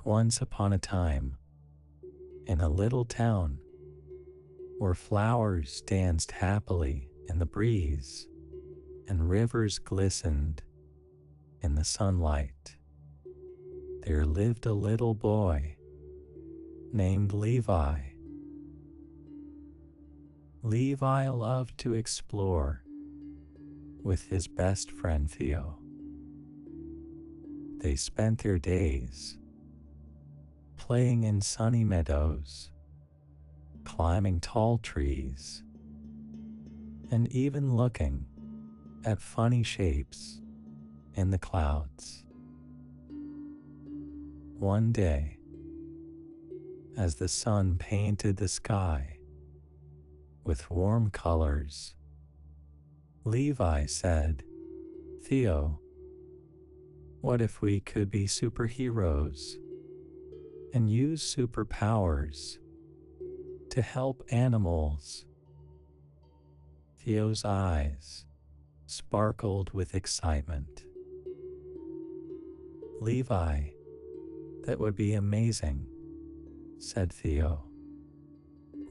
Once upon a time, in a little town where flowers danced happily in the breeze and rivers glistened in the sunlight, there lived a little boy named Levi. Levi loved to explore with his best friend Theo. They spent their days playing in sunny meadows, climbing tall trees, and even looking at funny shapes in the clouds. One day, as the sun painted the sky with warm colors, Levi said, "Theo, what if we could be superheroes and use superpowers to help animals?" Theo's eyes sparkled with excitement. "Levi, that would be amazing," said Theo.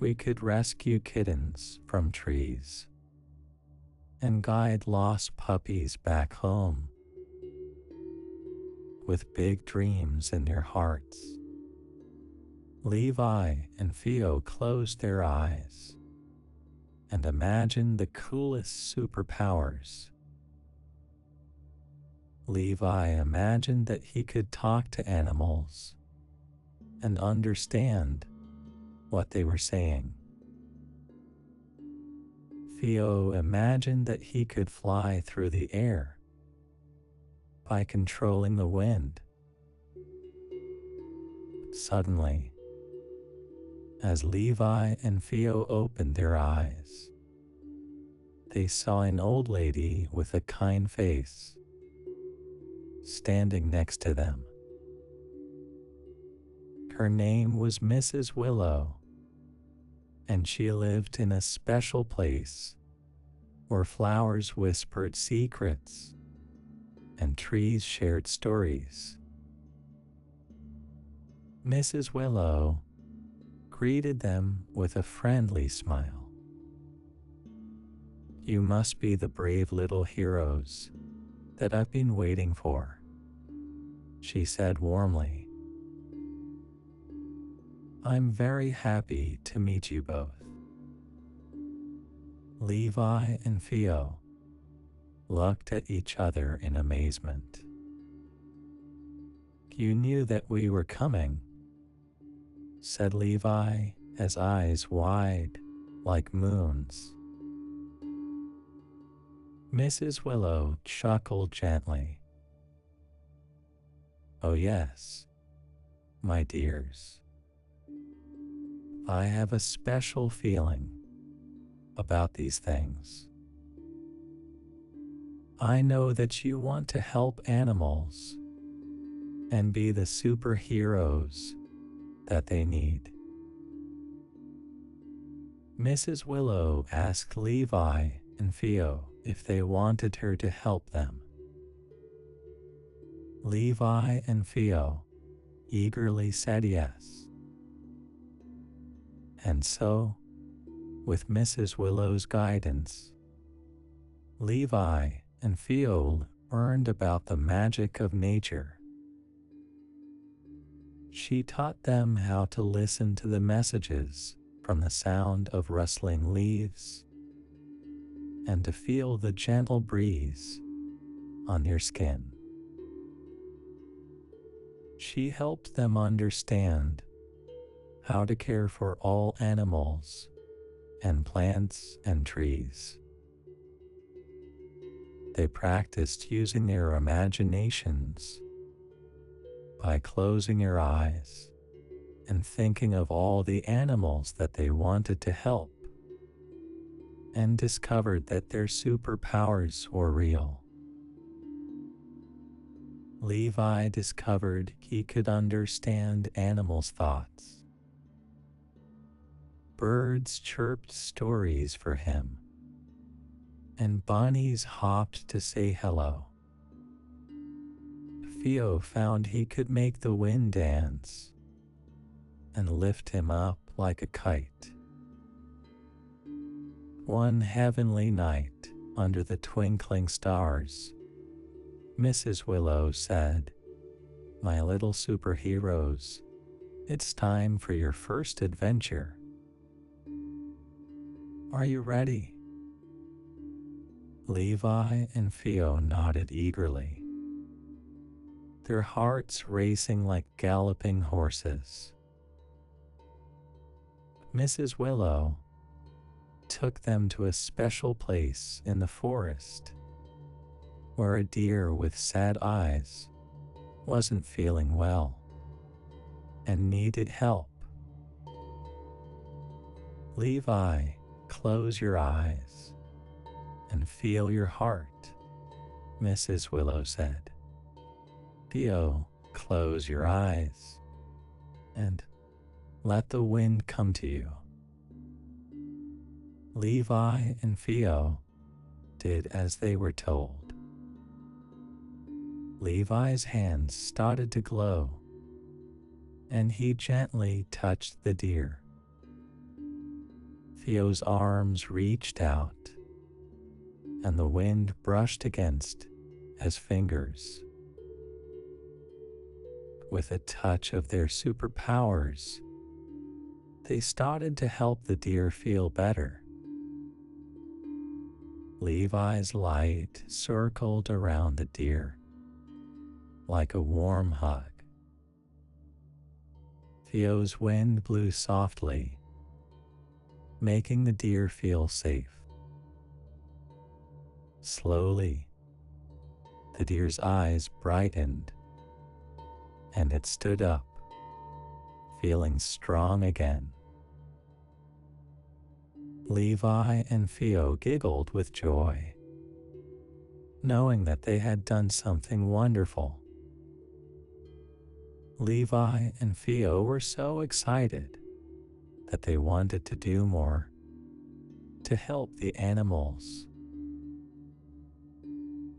"We could rescue kittens from trees and guide lost puppies back home." With big dreams in their hearts, Levi and Theo closed their eyes and imagined the coolest superpowers. Levi imagined that he could talk to animals and understand what they were saying. Theo imagined that he could fly through the air by controlling the wind. Suddenly, as Levi and Theo opened their eyes, they saw an old lady with a kind face standing next to them. Her name was Mrs. Willow, and she lived in a special place where flowers whispered secrets and trees shared stories. Mrs. Willow greeted them with a friendly smile. "You must be the brave little heroes that I've been waiting for," she said warmly. "I'm very happy to meet you both." Levi and Theo looked at each other in amazement. "You knew that we were coming," said Levi, his eyes wide like moons. Mrs. Willow chuckled gently. "Oh yes, my dears. I have a special feeling about these things. I know that you want to help animals and be the superheroes that they need." Mrs. Willow asked Levi and Theo if they wanted her to help them. Levi and Theo eagerly said yes. And so, with Mrs. Willow's guidance, Levi and Theo learned about the magic of nature. She taught them how to listen to the messages from the sound of rustling leaves and to feel the gentle breeze on their skin. She helped them understand how to care for all animals and plants and trees. They practiced using their imaginations by closing their eyes and thinking of all the animals that they wanted to help, and discovered that their superpowers were real. Levi discovered he could understand animals' thoughts. Birds chirped stories for him, and bunnies hopped to say hello. Theo found he could make the wind dance and lift him up like a kite. One heavenly night, under the twinkling stars, Mrs. Willow said, "My little superheroes, it's time for your first adventure. Are you ready?" Levi and Theo nodded eagerly, their hearts racing like galloping horses. Mrs. Willow took them to a special place in the forest where a deer with sad eyes wasn't feeling well and needed help. "Levi, close your eyes and feel your heart," Mrs. Willow said. "Theo, close your eyes and let the wind come to you." Levi and Theo did as they were told. Levi's hands started to glow, and he gently touched the deer. Theo's arms reached out, and the wind brushed against his fingers. With a touch of their superpowers, they started to help the deer feel better. Levi's light circled around the deer like a warm hug. Theo's wind blew softly, making the deer feel safe. Slowly, the deer's eyes brightened, and it stood up, feeling strong again. Levi and Theo giggled with joy, knowing that they had done something wonderful. Levi and Theo were so excited that they wanted to do more to help the animals.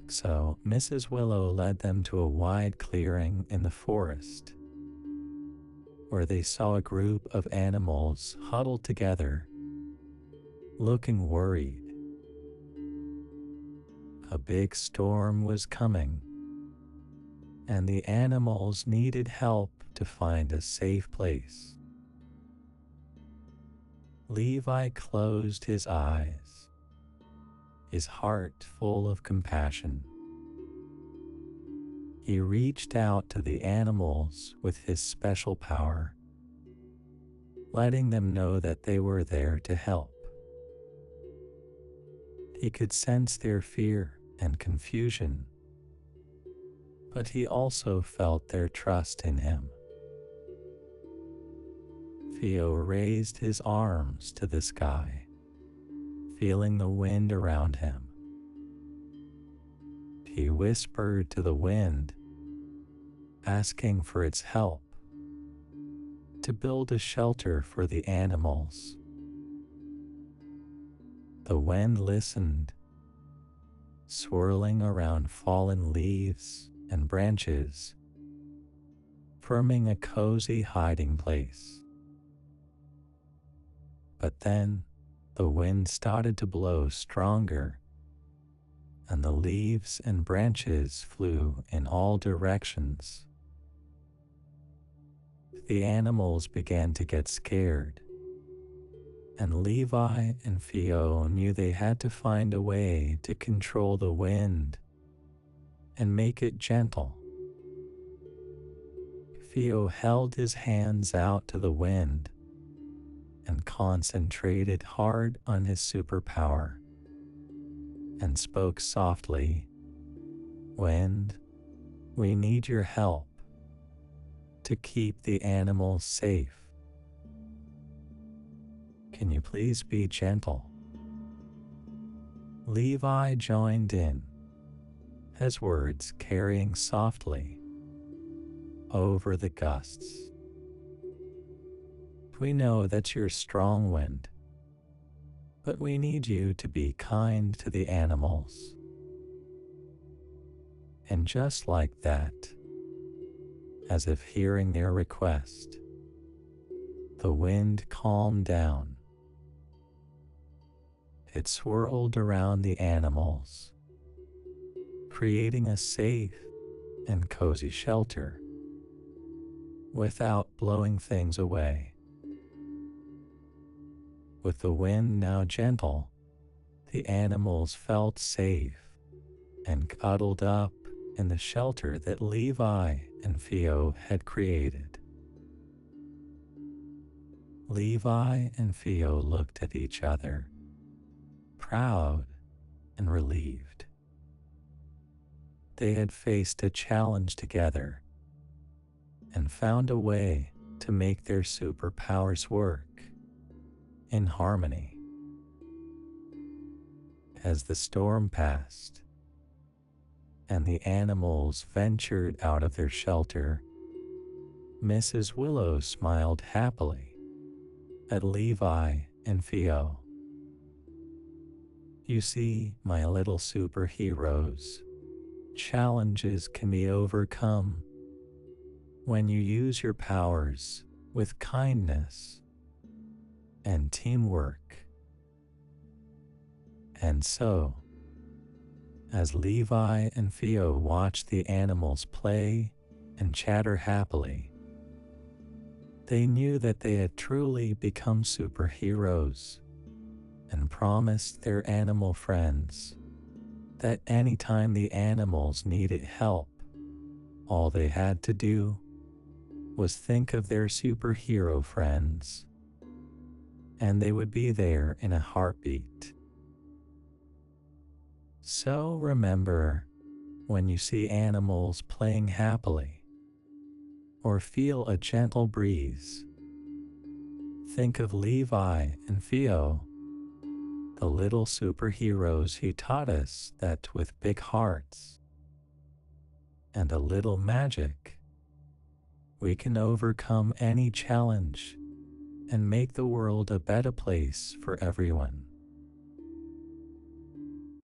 So Mrs. Willow led them to a wide clearing in the forest, where they saw a group of animals huddled together, looking worried. A big storm was coming, and the animals needed help to find a safe place. Levi closed his eyes, his heart full of compassion. He reached out to the animals with his special power, letting them know that they were there to help. He could sense their fear and confusion, but he also felt their trust in him. Theo raised his arms to the sky, feeling the wind around him. He whispered to the wind, asking for its help to build a shelter for the animals. The wind listened, swirling around fallen leaves and branches, forming a cozy hiding place. But then the wind started to blow stronger, and the leaves and branches flew in all directions. The animals began to get scared, and Levi and Theo knew they had to find a way to control the wind and make it gentle. Theo held his hands out to the wind and concentrated hard on his superpower and spoke softly, "Wind, we need your help to keep the animals safe. Can you please be gentle?" Levi joined in, his words carrying softly over the gusts. "We know that you're strong, wind, but we need you to be kind to the animals." And just like that, as if hearing their request. The wind calmed down. It swirled around the animals, creating a safe and cozy shelter without blowing things away. With the wind now gentle, the animals felt safe and cuddled up in the shelter that Levi and Theo had created. Levi and Theo looked at each other, proud and relieved. They had faced a challenge together and found a way to make their superpowers work in harmony. As the storm passed and the animals ventured out of their shelter, Mrs. Willow smiled happily at Levi and Theo. You see, my little superheroes, challenges can be overcome when you use your powers with kindness and teamwork. And so, as Levi and Theo watched the animals play and chatter happily, they knew that they had truly become superheroes and promised their animal friends that anytime the animals needed help, all they had to do was think of their superhero friends, and they would be there in a heartbeat. So remember, when you see animals playing happily or feel a gentle breeze, think of Levi and Theo, the little superheroes who taught us that with big hearts and a little magic, we can overcome any challenge and make the world a better place for everyone.